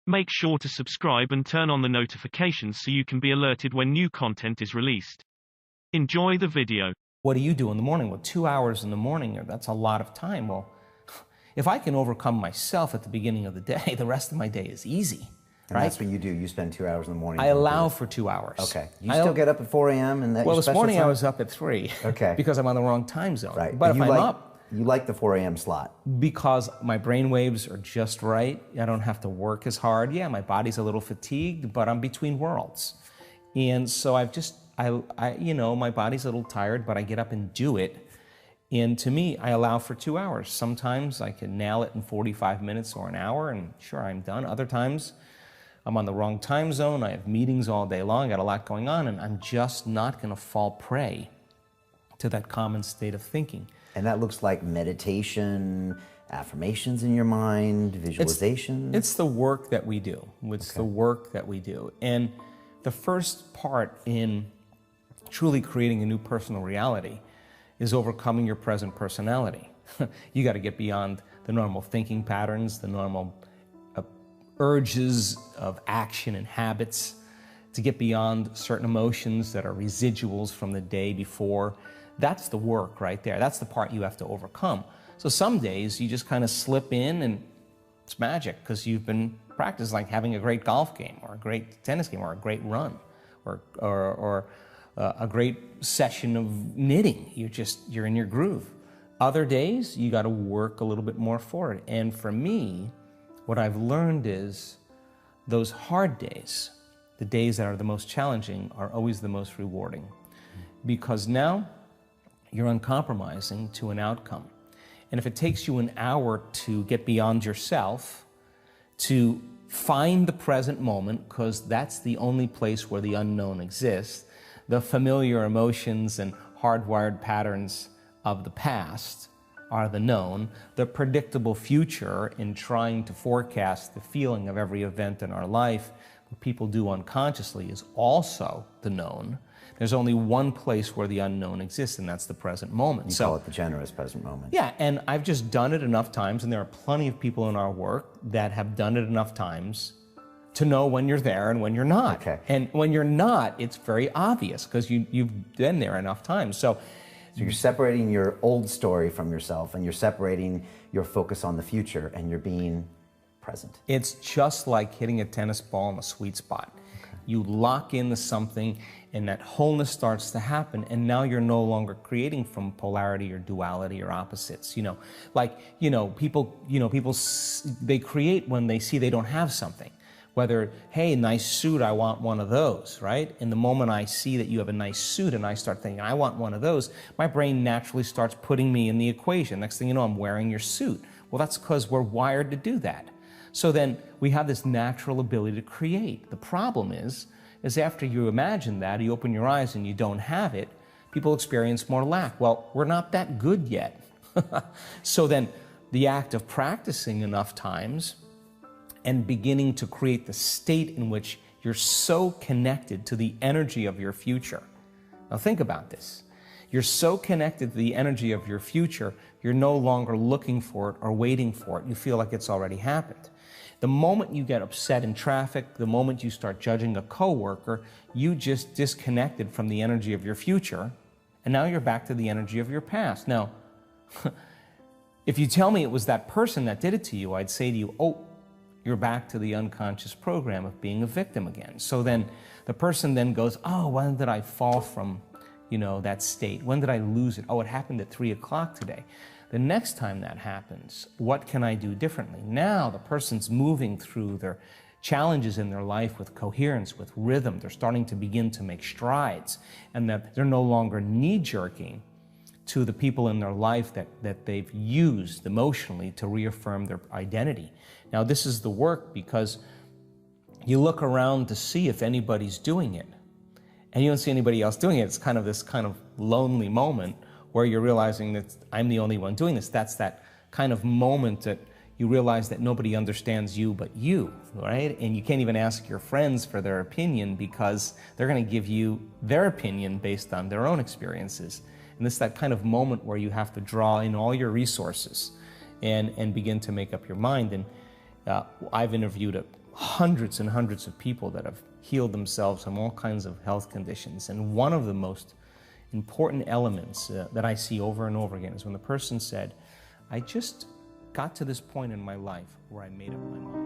Make sure to subscribe and turn on the notifications so you can be alerted when new content is released. Enjoy the video. What do you do in the morning? Well, 2 hours in the morning, that's a lot of time. Well, if I can overcome myself at the beginning of the day, the rest of my day is easy. And that's what you do. You spend 2 hours in the morning. I allow for 2 hours. Okay. You still get up at 4 a.m. and that. Well, this morning time? I was up at 3. Okay. Because I'm on the wrong time zone. Right. But if I'm up, you like the 4 a.m. slot because my brain waves are just right. I don't have to work as hard. Yeah, my body's a little fatigued, but I'm between worlds, and so my body's a little tired, but I get up and do it. And to me, I allow for 2 hours. Sometimes I can nail it in 45 minutes or an hour, and sure, I'm done. Other times, I'm on the wrong time zone. I have meetings all day long. I got a lot going on, and I'm just not going to fall prey to that common state of thinking. And that looks like meditation, affirmations in your mind, visualization. It's the work that we do. It's the work that we do. And the first part in truly creating a new personal reality is overcoming your present personality. You got to get beyond the normal thinking patterns, the normal urges of action and habits, to get beyond certain emotions that are residuals from the day before. That's the work right there. That's the part you have to overcome. So some days you just kind of slip in and it's magic because you've been practiced, like having a great golf game or a great tennis game or a great run or a great session of knitting. You're in your groove. Other days you got to work a little bit more for it. And for me, what I've learned is those hard days, the days that are the most challenging, are always the most rewarding, because now you're uncompromising to an outcome. And if it takes you an hour to get beyond yourself, to find the present moment, because that's the only place where the unknown exists, the familiar emotions and hardwired patterns of the past are the known, the predictable future in trying to forecast the feeling of every event in our life, what people do unconsciously, is also the known. There's only one place where the unknown exists, and that's the present moment. You call it the generous present moment. Yeah, and I've just done it enough times, and there are plenty of people in our work that have done it enough times to know when you're there and when you're not. Okay. And when you're not, it's very obvious because you've been there enough times. So you're separating your old story from yourself, and you're separating your focus on the future, and you're being present. It's just like hitting a tennis ball in a sweet spot. Okay. You lock into something, and that wholeness starts to happen, and now you're no longer creating from polarity or duality or opposites. People they create when they see they don't have something. Whether, hey, nice suit, I want one of those, right? And the moment I see that you have a nice suit and I start thinking, I want one of those, my brain naturally starts putting me in the equation. Next thing you know, I'm wearing your suit. Well, that's because we're wired to do that. So then we have this natural ability to create. The problem is after you imagine that, you open your eyes and you don't have it, people experience more lack. Well, we're not that good yet. So then the act of practicing enough times and beginning to create the state in which you're so connected to the energy of your future. Now think about this. You're so connected to the energy of your future, you're no longer looking for it or waiting for it. You feel like it's already happened. The moment you get upset in traffic, the moment you start judging a coworker, you just disconnected from the energy of your future, and now you're back to the energy of your past. Now, if you tell me it was that person that did it to you, I'd say to you, oh, you're back to the unconscious program of being a victim again. So then the person then goes, oh, when did I fall from, that state? When did I lose it? Oh, it happened at 3 o'clock today. The next time that happens, what can I do differently? Now the person's moving through their challenges in their life with coherence, with rhythm. They're starting to begin to make strides, and that they're no longer knee-jerking to the people in their life that they've used emotionally to reaffirm their identity. Now, this is the work because you look around to see if anybody's doing it, and you don't see anybody else doing it. It's kind of this kind of lonely moment where you're realizing that I'm the only one doing this. That's that kind of moment that you realize that nobody understands you but you, right? And you can't even ask your friends for their opinion because they're going to give you their opinion based on their own experiences. And it's that kind of moment where you have to draw in all your resources and begin to make up your mind. And I've interviewed hundreds and hundreds of people that have healed themselves from all kinds of health conditions. And one of the most important elements that I see over and over again is when the person said, I just got to this point in my life where I made up my mind.